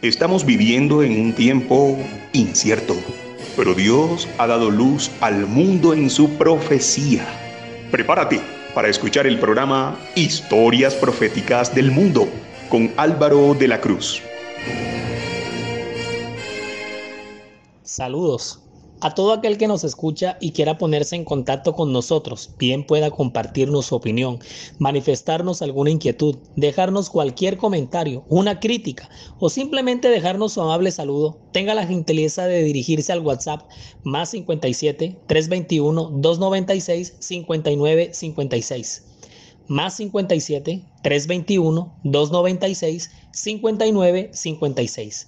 Estamos viviendo en un tiempo incierto, pero Dios ha dado luz al mundo en su profecía. Prepárate para escuchar el programa Historias Proféticas del Mundo con Álvaro de la Cruz. Saludos a todo aquel que nos escucha y quiera ponerse en contacto con nosotros, bien pueda compartirnos su opinión, manifestarnos alguna inquietud, dejarnos cualquier comentario, una crítica o simplemente dejarnos su amable saludo. Tenga la gentileza de dirigirse al WhatsApp más 57 321 296 59 56. Más 57 321 296 59 56.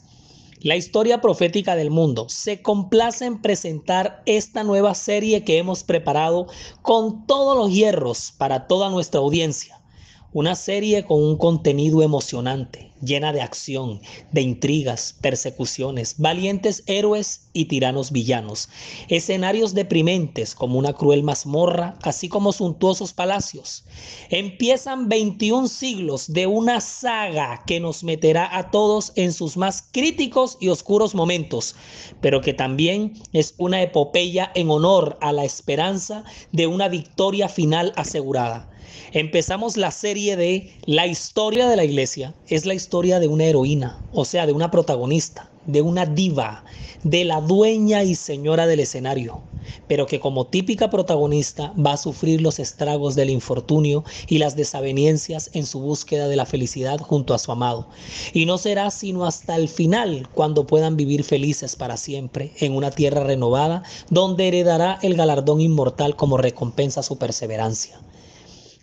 La historia profética del mundo se complace en presentar esta nueva serie que hemos preparado con todos los hierros para toda nuestra audiencia. Una serie con un contenido emocionante, llena de acción, de intrigas, persecuciones, valientes héroes y tiranos villanos, escenarios deprimentes como una cruel mazmorra, así como suntuosos palacios. Empiezan 21 siglos de una saga que nos meterá a todos en sus más críticos y oscuros momentos, pero que también es una epopeya en honor a la esperanza de una victoria final asegurada. Empezamos la serie de La historia de la iglesia. Es la historia de una heroína, o sea, de una protagonista, de una diva, de la dueña y señora del escenario, pero que como típica protagonista va a sufrir los estragos del infortunio y las desavenencias en su búsqueda de la felicidad junto a su amado. Y no será sino hasta el final cuando puedan vivir felices para siempre en una tierra renovada donde heredará el galardón inmortal como recompensa a su perseverancia.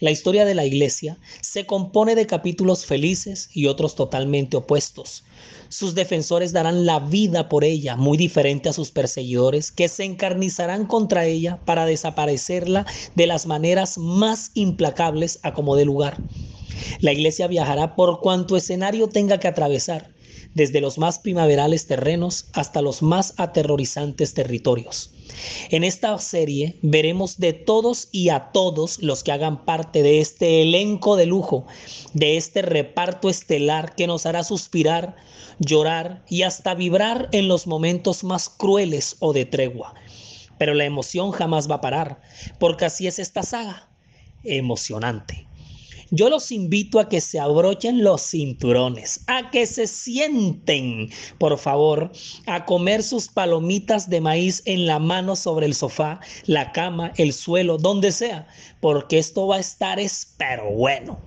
La historia de la iglesia se compone de capítulos felices y otros totalmente opuestos. Sus defensores darán la vida por ella, muy diferente a sus perseguidores, que se encarnizarán contra ella para desaparecerla de las maneras más implacables a como dé lugar. La iglesia viajará por cuanto escenario tenga que atravesar, desde los más primaverales terrenos hasta los más aterrorizantes territorios. En esta serie veremos de todos y a todos los que hagan parte de este elenco de lujo, de este reparto estelar que nos hará suspirar, llorar y hasta vibrar en los momentos más crueles o de tregua. Pero la emoción jamás va a parar, porque así es esta saga, emocionante. Yo los invito a que se abrochen los cinturones, a que se sienten, por favor, a comer sus palomitas de maíz en la mano sobre el sofá, la cama, el suelo, donde sea, porque esto va a estar pero bueno.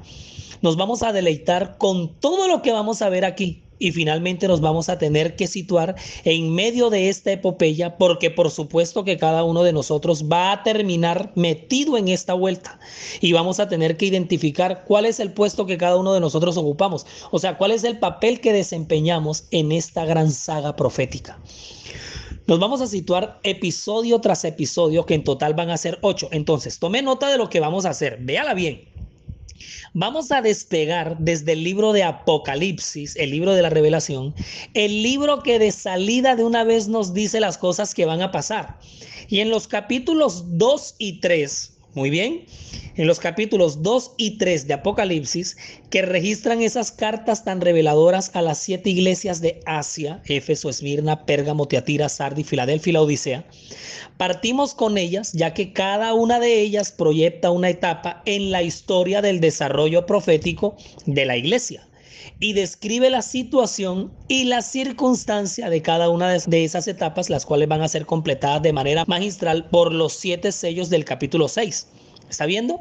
Nos vamos a deleitar con todo lo que vamos a ver aquí. Y finalmente nos vamos a tener que situar en medio de esta epopeya, porque por supuesto que cada uno de nosotros va a terminar metido en esta vuelta y vamos a tener que identificar cuál es el puesto que cada uno de nosotros ocupamos, o sea, cuál es el papel que desempeñamos en esta gran saga profética. Nos vamos a situar episodio tras episodio, que en total van a ser 8. Entonces, tome nota de lo que vamos a hacer, véala bien. Vamos a despegar desde el libro de Apocalipsis, el libro de la Revelación, el libro que de salida de una vez nos dice las cosas que van a pasar. Y en los capítulos 2 y 3, muy bien, en los capítulos 2 y 3 de Apocalipsis, que registran esas cartas tan reveladoras a las 7 iglesias de Asia, Éfeso, Esmirna, Pérgamo, Tiatira, Sardis, Filadelfia y la Odisea. Partimos con ellas, ya que cada una de ellas proyecta una etapa en la historia del desarrollo profético de la iglesia y describe la situación y la circunstancia de cada una de esas etapas, las cuales van a ser completadas de manera magistral por los 7 sellos del capítulo 6. ¿Está viendo?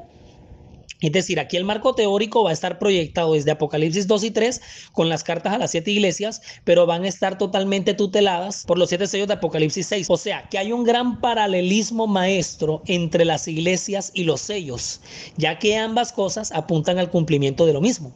Es decir, aquí el marco teórico va a estar proyectado desde Apocalipsis 2 y 3 con las cartas a las 7 iglesias, pero van a estar totalmente tuteladas por los 7 sellos de Apocalipsis 6. O sea, que hay un gran paralelismo maestro entre las iglesias y los sellos, ya que ambas cosas apuntan al cumplimiento de lo mismo.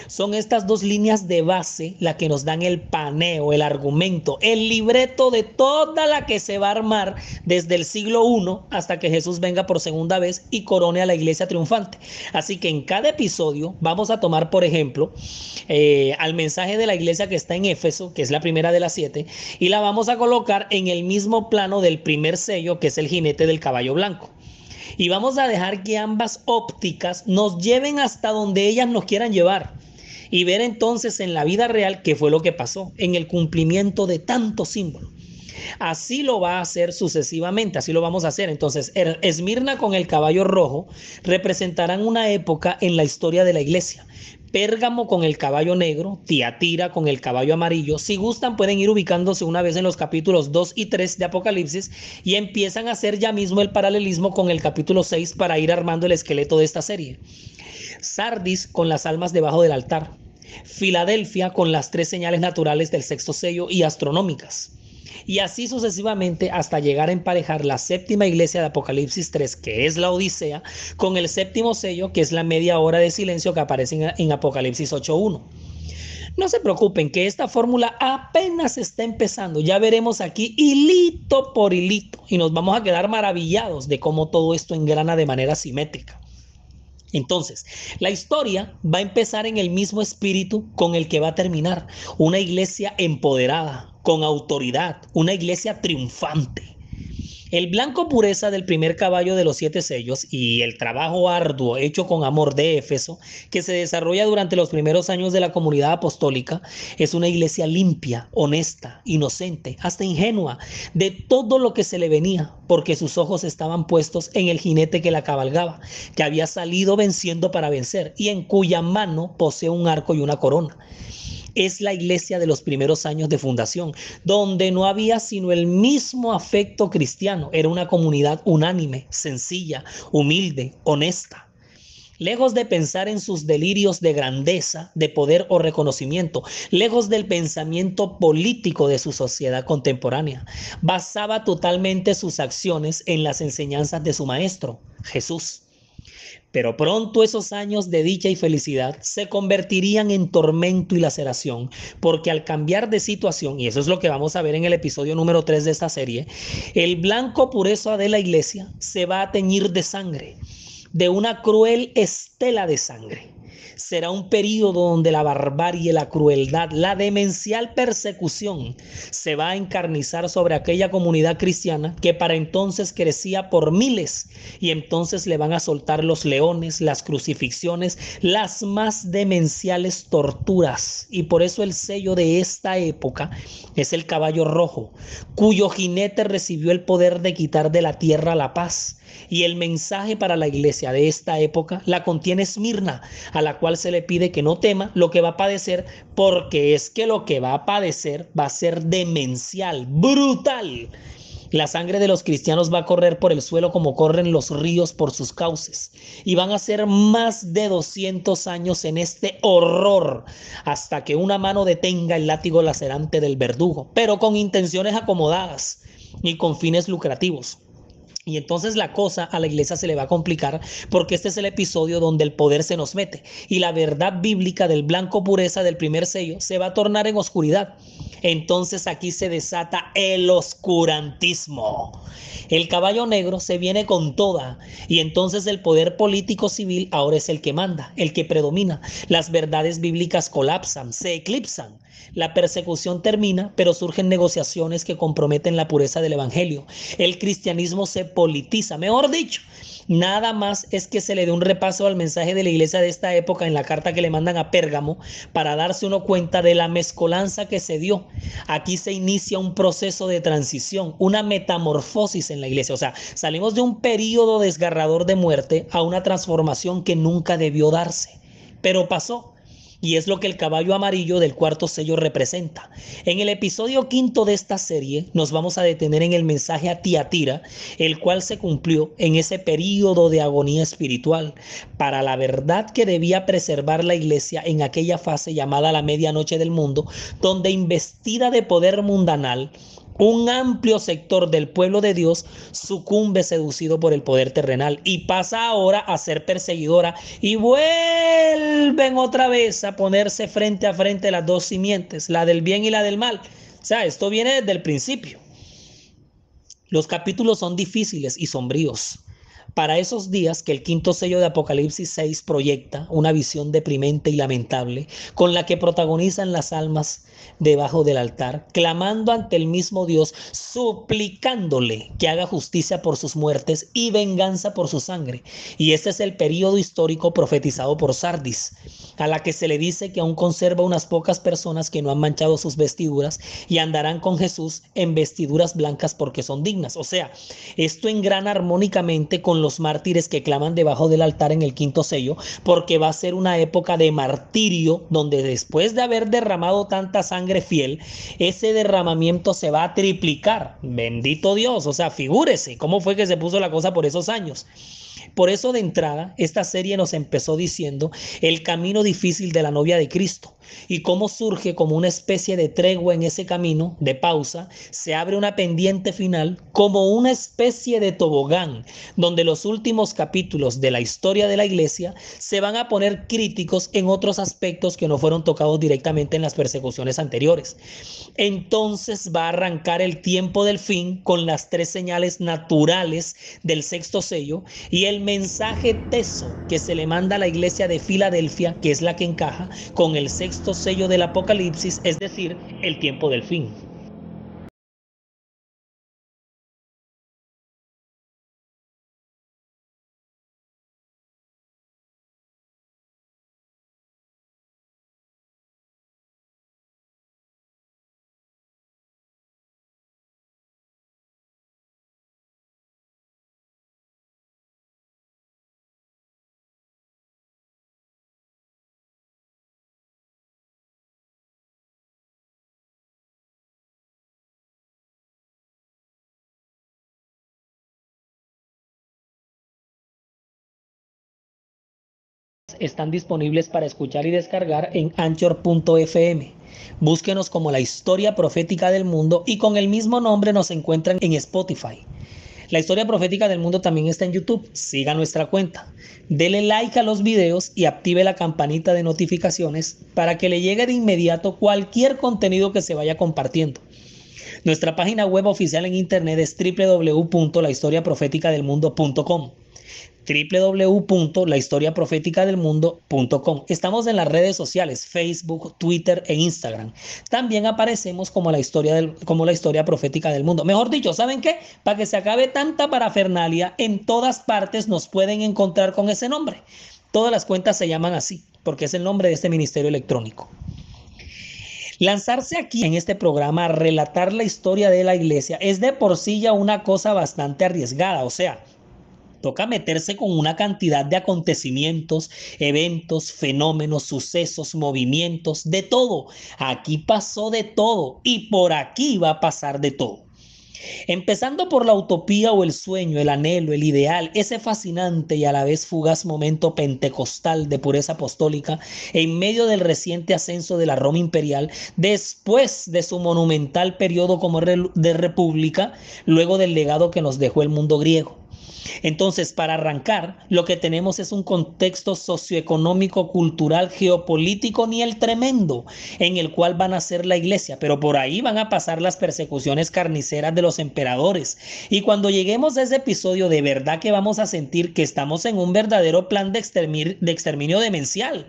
Son estas dos líneas de base las que nos dan el paneo, el argumento, el libreto de toda la que se va a armar desde el siglo I hasta que Jesús venga por segunda vez y corone a la iglesia triunfante. Así que en cada episodio vamos a tomar, por ejemplo, al mensaje de la iglesia que está en Éfeso, que es la primera de las 7, y la vamos a colocar en el mismo plano del primer sello, que es el jinete del caballo blanco. Y vamos a dejar que ambas ópticas nos lleven hasta donde ellas nos quieran llevar. y ver entonces en la vida real qué fue lo que pasó en el cumplimiento de tantos símbolos. Así lo va a hacer sucesivamente, así lo vamos a hacer. Entonces, Esmirna con el caballo rojo representarán una época en la historia de la iglesia. Pérgamo con el caballo negro, Tiatira con el caballo amarillo. Si gustan, pueden ir ubicándose una vez en los capítulos 2 y 3 de Apocalipsis y empiezan a hacer ya mismo el paralelismo con el capítulo 6 para ir armando el esqueleto de esta serie. Sardis con las almas debajo del altar. Filadelfia con las 3 señales naturales del sexto sello y astronómicas. Y así sucesivamente hasta llegar a emparejar la séptima iglesia de Apocalipsis 3, que es la Odisea, con el séptimo sello, que es la media hora de silencio que aparece en Apocalipsis 8.1. No se preocupen que esta fórmula apenas está empezando. Ya veremos aquí hilito por hilito y nos vamos a quedar maravillados de cómo todo esto engrana de manera simétrica. Entonces, la historia va a empezar en el mismo espíritu con el que va a terminar. Una iglesia empoderada, con autoridad, una iglesia triunfante. El blanco pureza del primer caballo de los 7 sellos y el trabajo arduo hecho con amor de Éfeso, que se desarrolla durante los primeros años de la comunidad apostólica, es una iglesia limpia, honesta, inocente, hasta ingenua, de todo lo que se le venía, porque sus ojos estaban puestos en el jinete que la cabalgaba, que había salido venciendo para vencer y en cuya mano posee un arco y una corona. Es la iglesia de los primeros años de fundación, donde no había sino el mismo afecto cristiano. Era una comunidad unánime, sencilla, humilde, honesta. Lejos de pensar en sus delirios de grandeza, de poder o reconocimiento, lejos del pensamiento político de su sociedad contemporánea, basaba totalmente sus acciones en las enseñanzas de su maestro, Jesús. Pero pronto esos años de dicha y felicidad se convertirían en tormento y laceración, porque al cambiar de situación, y eso es lo que vamos a ver en el episodio número 3 de esta serie, el blanco pureza de la iglesia se va a teñir de sangre, de una cruel estela de sangre. Será un período donde la barbarie, la crueldad, la demencial persecución se va a encarnizar sobre aquella comunidad cristiana que para entonces crecía por miles, y entonces le van a soltar los leones, las crucifixiones, las más demenciales torturas. Y por eso el sello de esta época es el caballo rojo, cuyo jinete recibió el poder de quitar de la tierra la paz. Y el mensaje para la iglesia de esta época la contiene Esmirna, a la cual se le pide que no tema lo que va a padecer, porque es que lo que va a padecer va a ser demencial, brutal. La sangre de los cristianos va a correr por el suelo como corren los ríos por sus cauces, y van a ser más de 200 años en este horror, hasta que una mano detenga el látigo lacerante del verdugo, pero con intenciones acomodadas y con fines lucrativos. Y entonces la cosa a la iglesia se le va a complicar, porque este es el episodio donde el poder se nos mete y la verdad bíblica del blanco pureza del primer sello se va a tornar en oscuridad. Entonces aquí se desata el oscurantismo. El caballo negro se viene con toda, y entonces el poder político civil ahora es el que manda, el que predomina. Las verdades bíblicas colapsan, se eclipsan. La persecución termina, pero surgen negociaciones que comprometen la pureza del evangelio. El cristianismo se politiza, mejor dicho. Nada más es que se le dé un repaso al mensaje de la iglesia de esta época en la carta que le mandan a Pérgamo para darse uno cuenta de la mezcolanza que se dio. Aquí se inicia un proceso de transición, una metamorfosis en la iglesia. O sea, salimos de un periodo desgarrador de muerte a una transformación que nunca debió darse, pero pasó. Y es lo que el caballo amarillo del cuarto sello representa. En el episodio 5 de esta serie nos vamos a detener en el mensaje a Tiatira, el cual se cumplió en ese periodo de agonía espiritual para la verdad que debía preservar la iglesia en aquella fase llamada la medianoche del mundo, donde investida de poder mundanal, un amplio sector del pueblo de Dios sucumbe seducido por el poder terrenal y pasa ahora a ser perseguidora, y vuelven otra vez a ponerse frente a frente las dos simientes, la del bien y la del mal. O sea, esto viene desde el principio. Los capítulos son difíciles y sombríos, para esos días que el quinto sello de Apocalipsis 6 proyecta una visión deprimente y lamentable, con la que protagonizan las almas debajo del altar, clamando ante el mismo Dios, suplicándole que haga justicia por sus muertes y venganza por su sangre. Y este es el periodo histórico profetizado por Sardis, a la que se le dice que aún conserva unas pocas personas que no han manchado sus vestiduras y andarán con Jesús en vestiduras blancas porque son dignas. O sea, esto engrana armónicamente con los mártires que claman debajo del altar en el quinto sello, porque va a ser una época de martirio donde después de haber derramado tanta sangre fiel, ese derramamiento se va a triplicar. Bendito Dios, o sea, figúrese cómo fue que se puso la cosa por esos años. Por eso de entrada, esta serie nos empezó diciendo el camino difícil de la novia de Cristo y cómo surge como una especie de tregua en ese camino, de pausa, se abre una pendiente final como una especie de tobogán, donde los últimos capítulos de la historia de la iglesia se van a poner críticos en otros aspectos que no fueron tocados directamente en las persecuciones anteriores. Entonces va a arrancar el tiempo del fin con las tres señales naturales del sexto sello y el mensaje teso que se le manda a la iglesia de Filadelfia, que es la que encaja con el sexto sello del Apocalipsis, es decir, el tiempo del fin. Están disponibles para escuchar y descargar en Anchor.fm. Búsquenos como La Historia Profética del Mundo y con el mismo nombre nos encuentran en Spotify. La Historia Profética del Mundo también está en YouTube. Siga nuestra cuenta. Dele like a los videos y active la campanita de notificaciones para que le llegue de inmediato cualquier contenido que se vaya compartiendo. Nuestra página web oficial en internet es www.lahistoriaprofeticadelmundo.com. www.lahistoriaprofeticadelmundo.com. Estamos en las redes sociales, Facebook, Twitter e Instagram. También aparecemos como la historia profética del mundo. Mejor dicho, ¿saben qué? Para que se acabe tanta parafernalia, en todas partes nos pueden encontrar con ese nombre. Todas las cuentas se llaman así, porque es el nombre de este ministerio electrónico. Lanzarse aquí en este programa a relatar la historia de la iglesia es de por sí ya una cosa bastante arriesgada, o sea, toca meterse con una cantidad de acontecimientos, eventos, fenómenos, sucesos, movimientos, de todo. Aquí pasó de todo y por aquí va a pasar de todo. Empezando por la utopía o el sueño, el anhelo, el ideal, ese fascinante y a la vez fugaz momento pentecostal de pureza apostólica en medio del reciente ascenso de la Roma imperial, después de su monumental periodo como de república, luego del legado que nos dejó el mundo griego. Entonces, para arrancar, lo que tenemos es un contexto socioeconómico, cultural, geopolítico, ni el tremendo, en el cual van a ser la iglesia, pero por ahí van a pasar las persecuciones carniceras de los emperadores. Y cuando lleguemos a ese episodio, de verdad que vamos a sentir que estamos en un verdadero plan de exterminio demencial.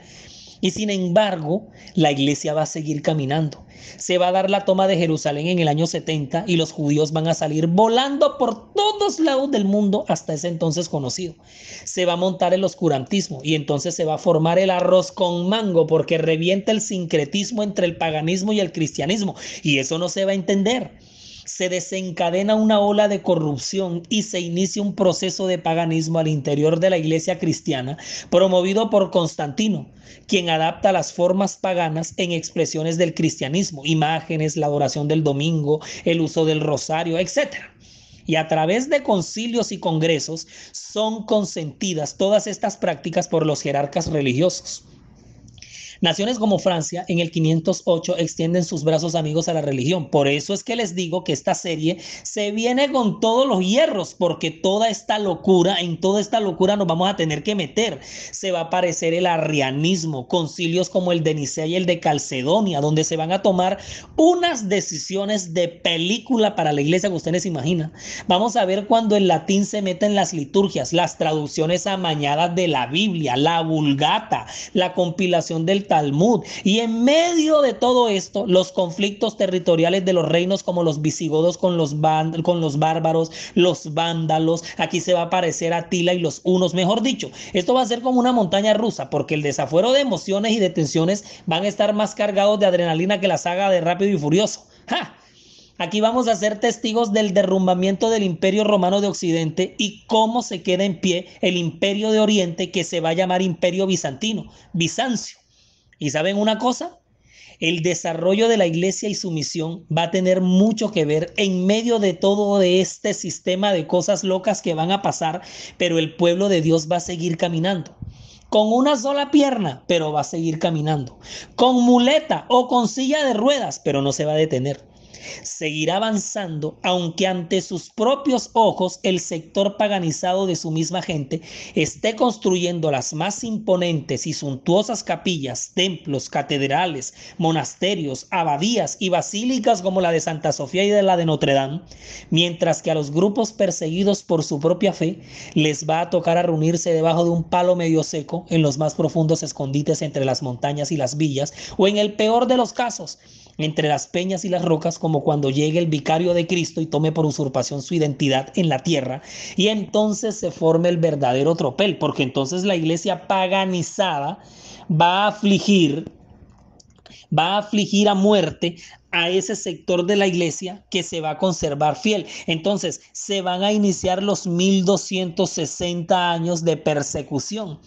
Y sin embargo, la iglesia va a seguir caminando. Se va a dar la toma de Jerusalén en el año 70 y los judíos van a salir volando por todos lados del mundo hasta ese entonces conocido. Se va a montar el oscurantismo y entonces se va a formar el arroz con mango porque revienta el sincretismo entre el paganismo y el cristianismo y eso no se va a entender. Se desencadena una ola de corrupción y se inicia un proceso de paganismo al interior de la iglesia cristiana promovido por Constantino, quien adapta las formas paganas en expresiones del cristianismo, imágenes, la adoración del domingo, el uso del rosario, etc. Y a través de concilios y congresos son consentidas todas estas prácticas por los jerarcas religiosos. Naciones como Francia en el 508 extienden sus brazos amigos a la religión. Por eso es que les digo que esta serie se viene con todos los hierros, porque en toda esta locura nos vamos a tener que meter. Se va a aparecer el arrianismo, concilios como el de Nicea y el de Calcedonia, donde se van a tomar unas decisiones de película para la iglesia que ustedes se imaginan. Vamos a ver cuando el latín se mete en las liturgias, las traducciones amañadas de la Biblia, la Vulgata, la compilación del Talmud, y en medio de todo esto, los conflictos territoriales de los reinos como los visigodos con los bárbaros, los vándalos. Aquí se va a aparecer Atila y los hunos. Mejor dicho, esto va a ser como una montaña rusa, porque el desafuero de emociones y de tensiones van a estar más cargados de adrenalina que la saga de Rápido y Furioso. ¡Ja! Aquí vamos a ser testigos del derrumbamiento del Imperio Romano de Occidente y cómo se queda en pie el Imperio de Oriente, que se va a llamar Imperio Bizantino, Bizancio. ¿Y saben una cosa? El desarrollo de la iglesia y su misión va a tener mucho que ver en medio de todo este sistema de cosas locas que van a pasar, pero el pueblo de Dios va a seguir caminando. Con una sola pierna, pero va a seguir caminando. Con muleta o con silla de ruedas, pero no se va a detener. Seguirá avanzando, aunque ante sus propios ojos el sector paganizado de su misma gente esté construyendo las más imponentes y suntuosas capillas, templos, catedrales, monasterios, abadías y basílicas como la de Santa Sofía y de la de Notre Dame, mientras que a los grupos perseguidos por su propia fe les va a tocar a reunirse debajo de un palo medio seco en los más profundos escondites entre las montañas y las villas, o en el peor de los casos, entre las peñas y las rocas, como cuando llegue el vicario de Cristo y tome por usurpación su identidad en la tierra, y entonces se forme el verdadero tropel, porque entonces la iglesia paganizada va a afligir a muerte a ese sector de la iglesia que se va a conservar fiel. Entonces se van a iniciar los 1260 años de persecución.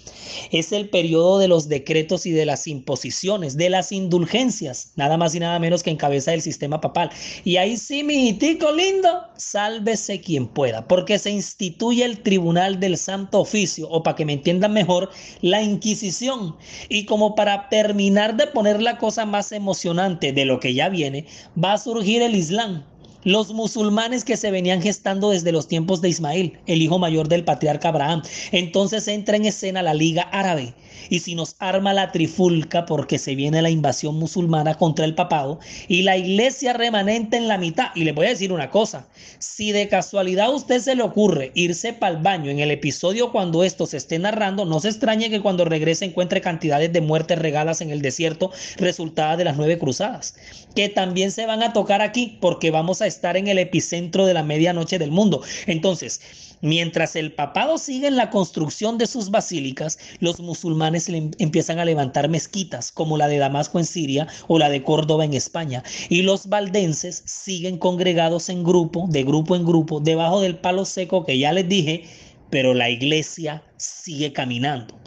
Es el periodo de los decretos y de las imposiciones, de las indulgencias, nada más y nada menos que en cabeza del sistema papal. Y ahí sí, mi hijito lindo, sálvese quien pueda, porque se instituye el Tribunal del Santo Oficio, o para que me entiendan mejor, la Inquisición. Y como para terminar de poner la cosa más emocionante de lo que ya viene, va a surgir el Islam. Los musulmanes que se venían gestando desde los tiempos de Ismael, el hijo mayor del patriarca Abraham. Entonces entra en escena la Liga Árabe, y si nos arma la trifulca, porque se viene la invasión musulmana contra el papado y la iglesia remanente en la mitad. Y le voy a decir una cosa: si de casualidad a usted se le ocurre irse para el baño en el episodio cuando esto se esté narrando, no se extrañe que cuando regrese encuentre cantidades de muertes regadas en el desierto resultadas de las 9 cruzadas, que también se van a tocar aquí, porque vamos a estar en el epicentro de la medianoche del mundo. Entonces, mientras el papado sigue en la construcción de sus basílicas, los musulmanes empiezan a levantar mezquitas como la de Damasco en Siria o la de Córdoba en España, y los valdenses siguen congregados en grupo en grupo, debajo del palo seco que ya les dije, pero la iglesia sigue caminando.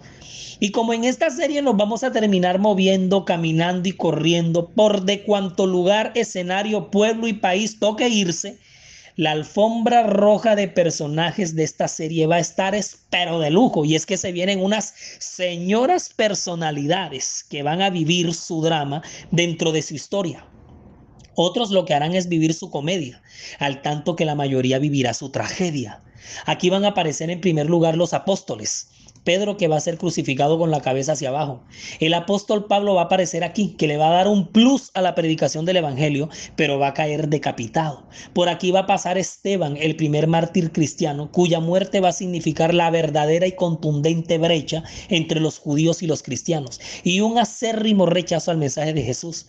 Y como en esta serie nos vamos a terminar moviendo, caminando y corriendo por de cuanto lugar, escenario, pueblo y país toque irse, la alfombra roja de personajes de esta serie va a estar pero de lujo. Y es que se vienen unas señoras personalidades que van a vivir su drama dentro de su historia. Otros lo que harán es vivir su comedia, al tanto que la mayoría vivirá su tragedia. Aquí van a aparecer en primer lugar los apóstoles. Pedro, que va a ser crucificado con la cabeza hacia abajo. El apóstol Pablo va a aparecer aquí, que le va a dar un plus a la predicación del evangelio, pero va a caer decapitado. Por aquí va a pasar Esteban, el primer mártir cristiano, cuya muerte va a significar la verdadera y contundente brecha entre los judíos y los cristianos, y un acérrimo rechazo al mensaje de Jesús.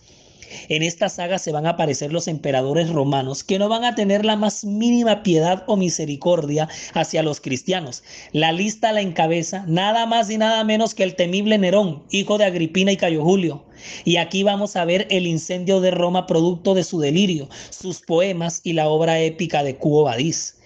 En esta saga se van a aparecer los emperadores romanos, que no van a tener la más mínima piedad o misericordia hacia los cristianos. La lista la encabeza nada más y nada menos que el temible Nerón, hijo de Agripina y Cayo Julio. Y aquí vamos a ver el incendio de Roma producto de su delirio, sus poemas y la obra épica de Quo Vadis.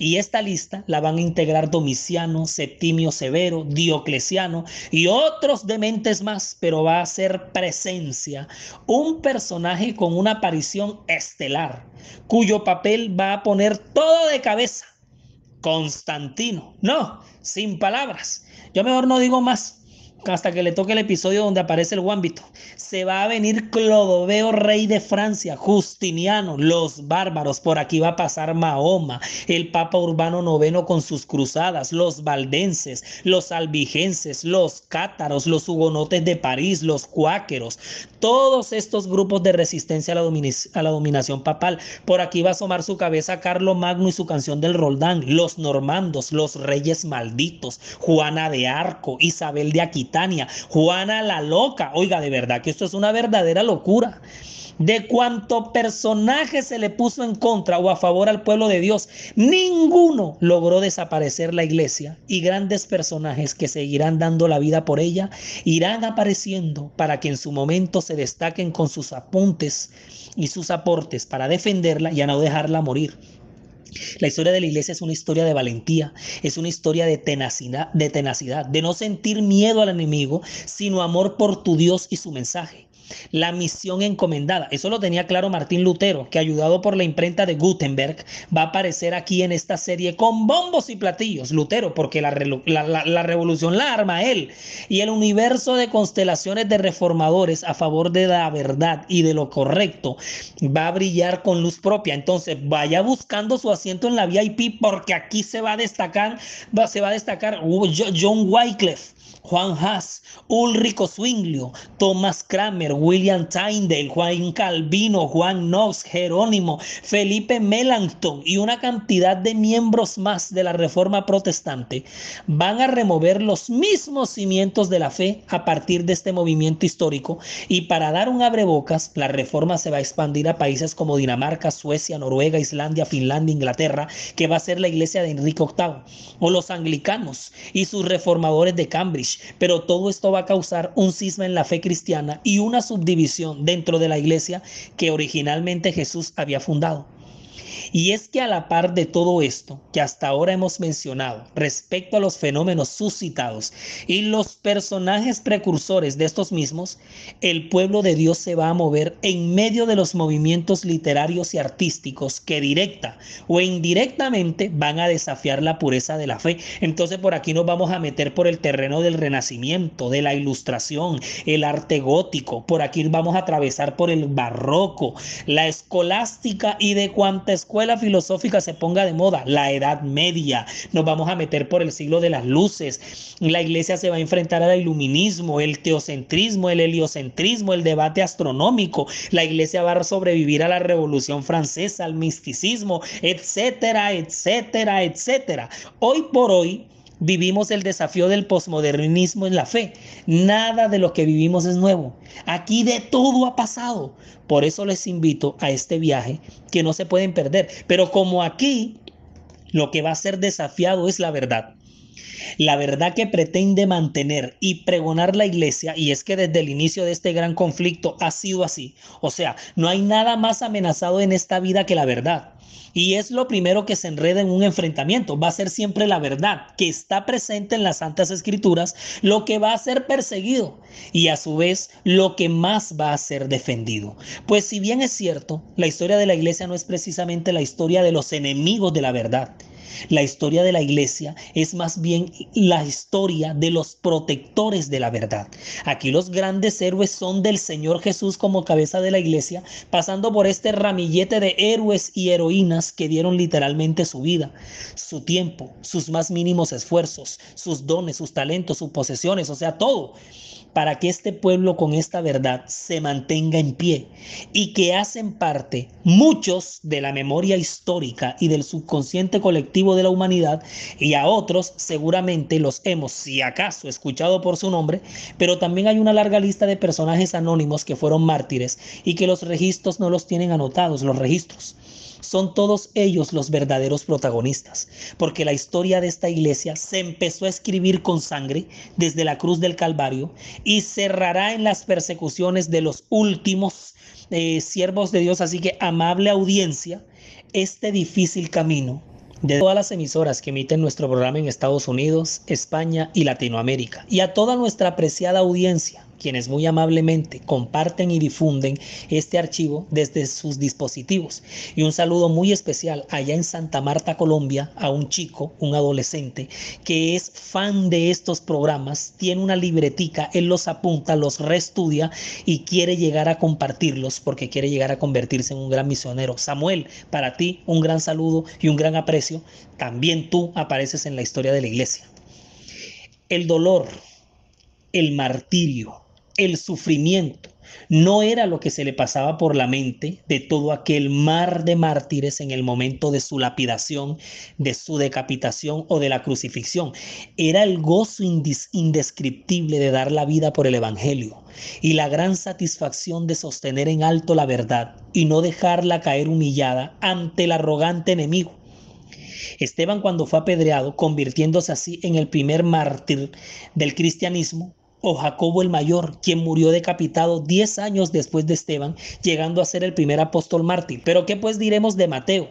Y esta lista la van a integrar Domiciano, Septimio Severo, Diocleciano y otros dementes más, pero va a ser presencia un personaje con una aparición estelar, cuyo papel va a poner todo de cabeza: Constantino. No, sin palabras. Yo mejor no digo más, hasta que le toque el episodio donde aparece el Guámbito. Se va a venir Clodoveo, rey de Francia, Justiniano, los bárbaros, por aquí va a pasar Mahoma, el Papa Urbano IX con sus cruzadas, los valdenses, los albigenses, los cátaros, los hugonotes de París, los cuáqueros, todos estos grupos de resistencia a la dominación papal. Por aquí va a asomar su cabeza Carlo Magno y su canción del Roldán, los normandos, los reyes malditos, Juana de Arco, Isabel de Aquitania, Juana la Loca. Oiga, de verdad que esto es una verdadera locura. De cuánto personaje se le puso en contra o a favor al pueblo de Dios, ninguno logró desaparecer la iglesia, y grandes personajes que seguirán dando la vida por ella irán apareciendo para que en su momento se destaquen con sus apuntes y sus aportes para defenderla y a no dejarla morir. La historia de la iglesia es una historia de valentía, es una historia de tenacidad, de no sentir miedo al enemigo, sino amor por tu Dios y su mensaje. La misión encomendada, eso lo tenía claro Martín Lutero, que ayudado por la imprenta de Gutenberg va a aparecer aquí en esta serie con bombos y platillos. Lutero, porque la revolución la arma él, y el universo de constelaciones de reformadores a favor de la verdad y de lo correcto va a brillar con luz propia. Entonces vaya buscando su asiento en la VIP, porque aquí se va a destacar John Wycliffe, Juan Haas, Ulrico Zwinglio, Thomas Cranmer, William Tyndale, Juan Calvino, Juan Knox, Jerónimo, Felipe Melanchthon y una cantidad de miembros más de la Reforma Protestante van a remover los mismos cimientos de la fe a partir de este movimiento histórico, y para dar un abrebocas, la Reforma se va a expandir a países como Dinamarca, Suecia, Noruega, Islandia, Finlandia, Inglaterra, que va a ser la iglesia de Enrique VIII, o los anglicanos y sus reformadores de Cambridge. Pero todo esto va a causar un cisma en la fe cristiana y una subdivisión dentro de la iglesia que originalmente Jesús había fundado. Y es que a la par de todo esto que hasta ahora hemos mencionado respecto a los fenómenos suscitados y los personajes precursores de estos mismos, el pueblo de Dios se va a mover en medio de los movimientos literarios y artísticos que directa o indirectamente van a desafiar la pureza de la fe. Entonces por aquí nos vamos a meter por el terreno del Renacimiento, de la Ilustración, el arte gótico. Por aquí vamos a atravesar por el barroco, la escolástica y de cuanta escuela filosófica se ponga de moda, la Edad Media. Nos vamos a meter por el siglo de las luces. La iglesia se va a enfrentar al iluminismo, el teocentrismo, el heliocentrismo, el debate astronómico. La iglesia va a sobrevivir a la Revolución Francesa, al misticismo, etcétera, etcétera, etcétera. Hoy por hoy vivimos el desafío del posmodernismo en la fe. Nada de lo que vivimos es nuevo. Aquí de todo ha pasado. Por eso les invito a este viaje que no se pueden perder. Pero como aquí lo que va a ser desafiado es la verdad. La verdad que pretende mantener y pregonar la iglesia, y es que desde el inicio de este gran conflicto ha sido así. O sea, no hay nada más amenazado en esta vida que la verdad. Y es lo primero que se enreda en un enfrentamiento. Va a ser siempre la verdad que está presente en las Santas Escrituras lo que va a ser perseguido, y a su vez lo que más va a ser defendido. Pues si bien es cierto, la historia de la iglesia no es precisamente la historia de los enemigos de la verdad. La historia de la iglesia es más bien la historia de los protectores de la verdad. Aquí los grandes héroes son del Señor Jesús como cabeza de la iglesia, pasando por este ramillete de héroes y heroínas que dieron literalmente su vida, su tiempo, sus más mínimos esfuerzos, sus dones, sus talentos, sus posesiones, o sea, todo, para que este pueblo con esta verdad se mantenga en pie, y que hacen parte muchos de la memoria histórica y del subconsciente colectivo de la humanidad, y a otros seguramente los hemos, si acaso, escuchado por su nombre, pero también hay una larga lista de personajes anónimos que fueron mártires y que los registros no los tienen anotados. Los registros son todos ellos los verdaderos protagonistas, porque la historia de esta iglesia se empezó a escribir con sangre desde la cruz del Calvario y cerrará en las persecuciones de los últimos siervos de Dios. Así que, amable audiencia, este difícil camino de todas las emisoras que emiten nuestro programa en Estados Unidos, España y Latinoamérica, y a toda nuestra apreciada audiencia quienes muy amablemente comparten y difunden este archivo desde sus dispositivos. Y un saludo muy especial allá en Santa Marta, Colombia, a un chico, un adolescente, que es fan de estos programas, tiene una libretica, él los apunta, los reestudia y quiere llegar a compartirlos porque quiere llegar a convertirse en un gran misionero. Samuel, para ti un gran saludo y un gran aprecio. También tú apareces en la historia de la iglesia. El dolor, el martirio, el sufrimiento no era lo que se le pasaba por la mente de todo aquel mar de mártires en el momento de su lapidación, de su decapitación o de la crucifixión. Era el gozo indescriptible de dar la vida por el evangelio y la gran satisfacción de sostener en alto la verdad y no dejarla caer humillada ante el arrogante enemigo. Esteban, cuando fue apedreado, convirtiéndose así en el primer mártir del cristianismo, o Jacobo el Mayor, quien murió decapitado 10 años después de Esteban, llegando a ser el primer apóstol mártir. Pero ¿qué pues diremos de Mateo,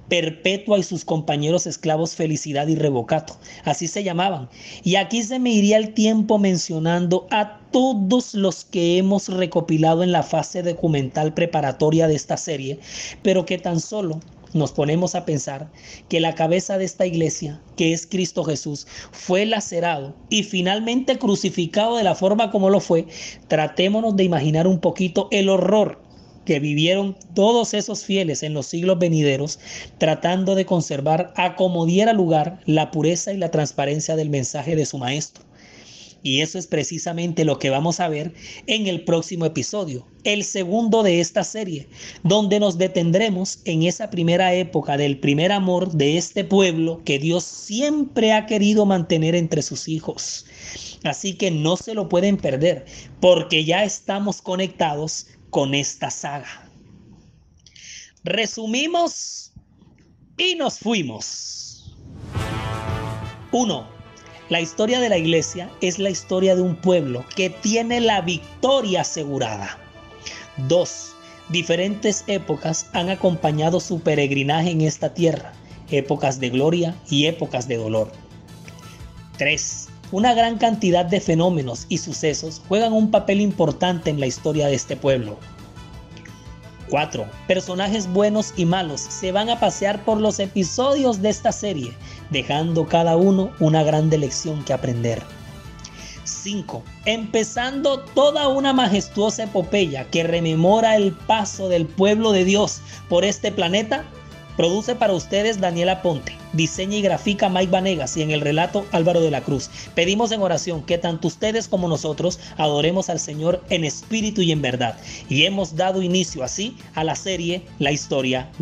Perpetua y sus compañeros esclavos Felicidad y Revocato? Así se llamaban. Y aquí se me iría el tiempo mencionando a todos los que hemos recopilado en la fase documental preparatoria de esta serie, pero que tan solo nos ponemos a pensar que la cabeza de esta iglesia, que es Cristo Jesús, fue lacerado y finalmente crucificado de la forma como lo fue. Tratémonos de imaginar un poquito el horror que vivieron todos esos fieles en los siglos venideros, tratando de conservar a como diera lugar la pureza y la transparencia del mensaje de su maestro. Y eso es precisamente lo que vamos a ver en el próximo episodio, el segundo de esta serie, donde nos detendremos en esa primera época del primer amor de este pueblo que Dios siempre ha querido mantener entre sus hijos. Así que no se lo pueden perder, porque ya estamos conectados con esta saga. Resumimos y nos fuimos. 1. La historia de la iglesia es la historia de un pueblo que tiene la victoria asegurada. 2. Diferentes épocas han acompañado su peregrinaje en esta tierra, épocas de gloria y épocas de dolor. 3. Una gran cantidad de fenómenos y sucesos juegan un papel importante en la historia de este pueblo. 4. Personajes buenos y malos se van a pasear por los episodios de esta serie, dejando cada uno una grande lección que aprender. 5. Empezando toda una majestuosa epopeya que rememora el paso del pueblo de Dios por este planeta. Produce para ustedes Daniela Ponte, diseña y grafica Mike Vanegas y en el relato Álvaro de la Cruz. Pedimos en oración que tanto ustedes como nosotros adoremos al Señor en espíritu y en verdad. Y hemos dado inicio así a la serie La Historia de